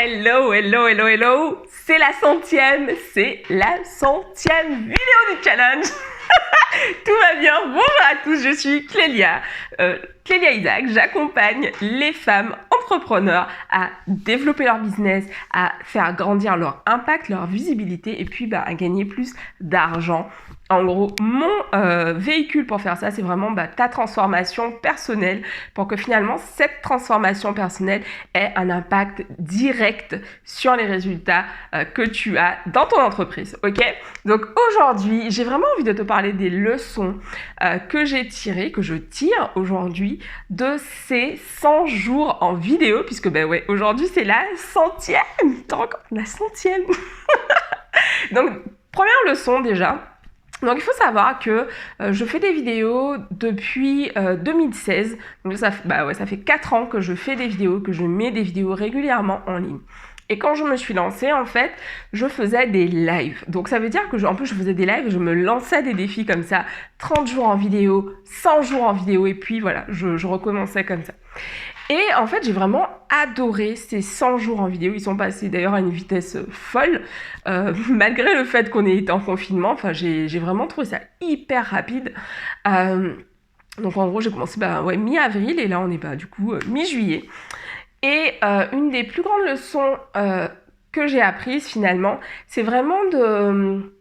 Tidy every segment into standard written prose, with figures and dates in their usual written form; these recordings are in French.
Hello, hello, hello, hello. C'est la centième vidéo du challenge. Tout va bien, bonjour à tous, je suis Clélia Isaac, j'accompagne les femmes entrepreneurs à développer leur business, à faire grandir leur impact, leur visibilité et puis à gagner plus d'argent. En gros, mon véhicule pour faire ça, c'est vraiment ta transformation personnelle pour que finalement cette transformation personnelle ait un impact direct sur les résultats que tu as dans ton entreprise, ok? Donc aujourd'hui, j'ai vraiment envie de te parler des leçons que j'ai tirées, que je tire aujourd'hui de ces 100 jours en vidéo, puisque aujourd'hui c'est la centième, la centième. Donc première leçon déjà. Donc il faut savoir que je fais des vidéos depuis 2016. Donc ça fait 4 ans que je fais des vidéos, que je mets des vidéos régulièrement en ligne. Et quand je me suis lancée, en fait, je faisais des lives. Donc ça veut dire que je faisais des lives et je me lançais des défis comme ça, 30 jours en vidéo, 100 jours en vidéo, et puis voilà, je recommençais comme ça. Et en fait, j'ai vraiment adoré ces 100 jours en vidéo. Ils sont passés d'ailleurs à une vitesse folle, malgré le fait qu'on ait été en confinement. Enfin, j'ai vraiment trouvé ça hyper rapide. Donc en gros, j'ai commencé mi-avril et là, on est du coup mi-juillet. Et une des plus grandes leçons que j'ai apprises finalement, c'est vraiment de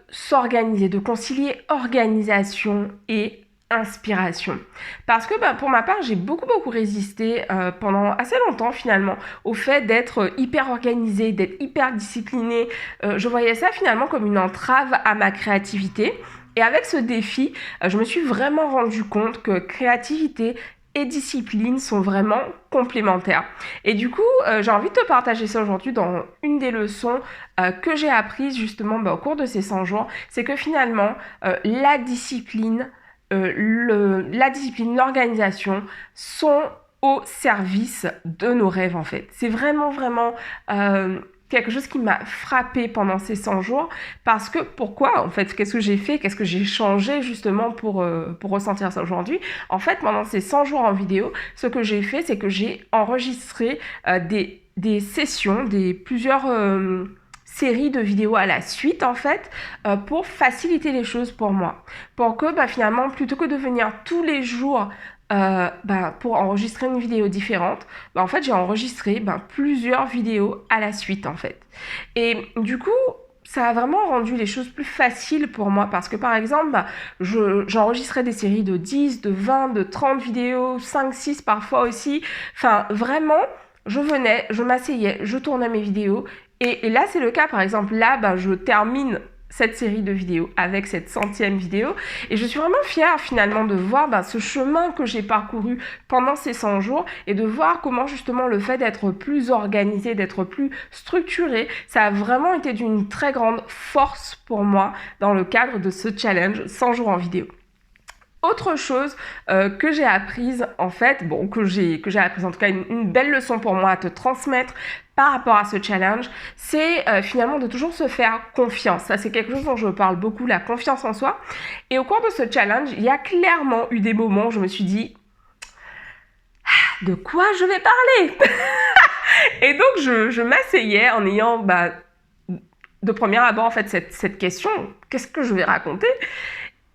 s'organiser, de concilier organisation et inspiration. Parce que pour ma part, j'ai beaucoup résisté pendant assez longtemps finalement au fait d'être hyper organisée, d'être hyper disciplinée. Je voyais ça finalement comme une entrave à ma créativité. Et avec ce défi, je me suis vraiment rendu compte que créativité et discipline sont vraiment complémentaires. Et du coup, j'ai envie de te partager ça aujourd'hui dans une des leçons que j'ai apprises justement au cours de ces 100 jours. C'est que finalement, la discipline, l'organisation sont au service de nos rêves en fait. C'est vraiment quelque chose qui m'a frappée pendant ces 100 jours parce que pourquoi en fait, qu'est-ce que j'ai fait, qu'est-ce que j'ai changé justement pour ressentir ça aujourd'hui. En fait, pendant ces 100 jours en vidéo, ce que j'ai fait, c'est que j'ai enregistré des sessions, plusieurs série de vidéos à la suite en fait pour faciliter les choses pour moi, pour que finalement plutôt que de venir tous les jours pour enregistrer une vidéo différente, en fait j'ai enregistré plusieurs vidéos à la suite en fait. Et du coup ça a vraiment rendu les choses plus faciles pour moi parce que par exemple j'enregistrais des séries de 10, de 20, de 30 vidéos, 5, 6 parfois aussi, enfin vraiment je venais, je m'asseyais, je tournais mes vidéos. Et là, c'est le cas, par exemple, là, je termine cette série de vidéos avec cette 100e vidéo et je suis vraiment fière finalement de voir ce chemin que j'ai parcouru pendant ces 100 jours et de voir comment justement le fait d'être plus organisée, d'être plus structurée, ça a vraiment été d'une très grande force pour moi dans le cadre de ce challenge 100 jours en vidéo. Autre chose que j'ai apprise en fait, que j'ai apprise en tout cas une belle leçon pour moi à te transmettre par rapport à ce challenge, c'est finalement de toujours se faire confiance. Ça, c'est quelque chose dont je parle beaucoup, la confiance en soi. Et au cours de ce challenge, il y a clairement eu des moments où je me suis dit « De quoi je vais parler ?» Et donc, je m'asseyais en ayant de premier abord en fait cette question « Qu'est-ce que je vais raconter ?»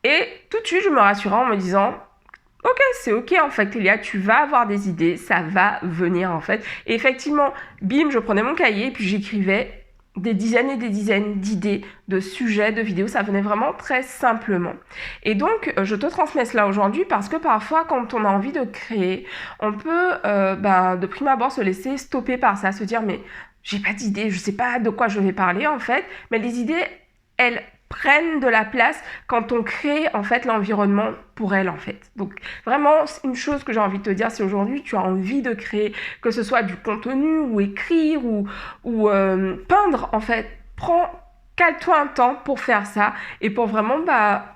Et tout de suite, je me rassurais en me disant « Ok, c'est ok en fait, Clélia, tu vas avoir des idées, ça va venir en fait. » Et effectivement, bim, je prenais mon cahier et puis j'écrivais des dizaines et des dizaines d'idées, de sujets, de vidéos. Ça venait vraiment très simplement. Et donc, je te transmets cela aujourd'hui parce que parfois, quand on a envie de créer, on peut de prime abord se laisser stopper par ça, se dire « Mais j'ai pas d'idée, je sais pas de quoi je vais parler en fait. » Mais les idées, elles prennent de la place quand on crée en fait l'environnement pour elles en fait. Donc vraiment une chose que j'ai envie de te dire, c'est aujourd'hui tu as envie de créer, que ce soit du contenu ou écrire ou peindre en fait, cale-toi un temps pour faire ça et pour vraiment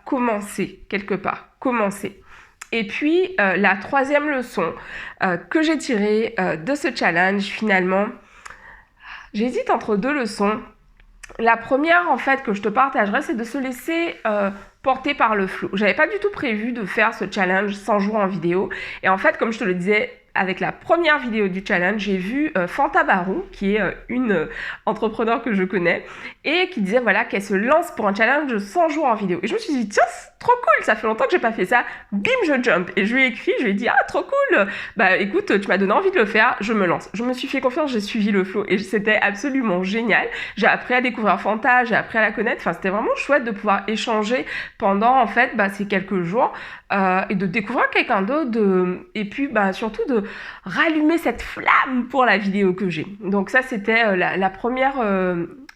commencer quelque part, commencer. Et puis la troisième leçon que j'ai tirée de ce challenge finalement, j'hésite entre deux leçons. La première, en fait, que je te partagerai, c'est de se laisser porter par le flow. J'avais pas du tout prévu de faire ce challenge 100 jours en vidéo. Et en fait, comme je te le disais, avec la première vidéo du challenge, j'ai vu Fanta Barou, qui est une entrepreneur que je connais, et qui disait voilà qu'elle se lance pour un challenge de 100 jours en vidéo. Et je me suis dit, tiens, c'est trop cool, ça fait longtemps que j'ai pas fait ça. Bim, je jump. Et je lui ai écrit, je lui ai dit, ah, trop cool. Bah écoute, tu m'as donné envie de le faire, je me lance. Je me suis fait confiance, j'ai suivi le flow et c'était absolument génial. J'ai appris à découvrir Fanta, j'ai appris à la connaître. Enfin, c'était vraiment chouette de pouvoir échanger pendant en fait ces quelques jours et de découvrir quelqu'un d'autre et puis surtout de rallumer cette flamme pour la vidéo que j'ai. Donc ça c'était la première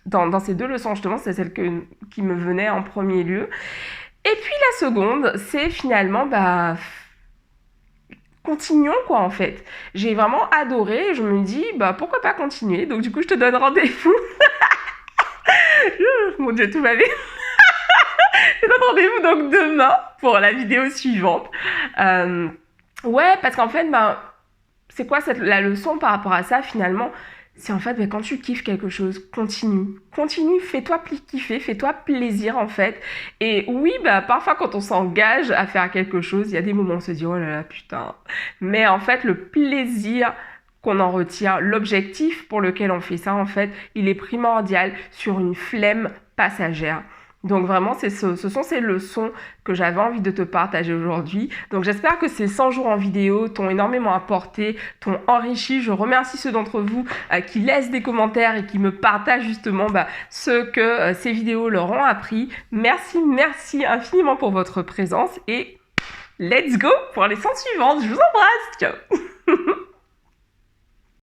dans ces 2 leçons justement, c'est celle qui me venait en premier lieu. Et puis la seconde, c'est finalement continuons quoi en fait. J'ai vraiment adoré, je me dis pourquoi pas continuer. Donc du coup je te donne rendez-vous. Mon Dieu, tout va bien. Je te donne rendez-vous donc demain pour la vidéo suivante. Ouais, parce qu'en fait, c'est quoi la leçon par rapport à ça finalement? C'est en fait, quand tu kiffes quelque chose, continue, fais-toi kiffer, fais-toi plaisir en fait. Et oui, parfois quand on s'engage à faire quelque chose, il y a des moments où on se dit, oh là là, putain. Mais en fait, le plaisir qu'on en retire, l'objectif pour lequel on fait ça, en fait, il est primordial sur une flemme passagère. Donc vraiment, ce sont ces leçons que j'avais envie de te partager aujourd'hui. Donc j'espère que ces 100 jours en vidéo t'ont énormément apporté, t'ont enrichi. Je remercie ceux d'entre vous qui laissent des commentaires et qui me partagent justement ce que ces vidéos leur ont appris. Merci infiniment pour votre présence et let's go pour les 100 suivantes. Je vous embrasse. Ciao.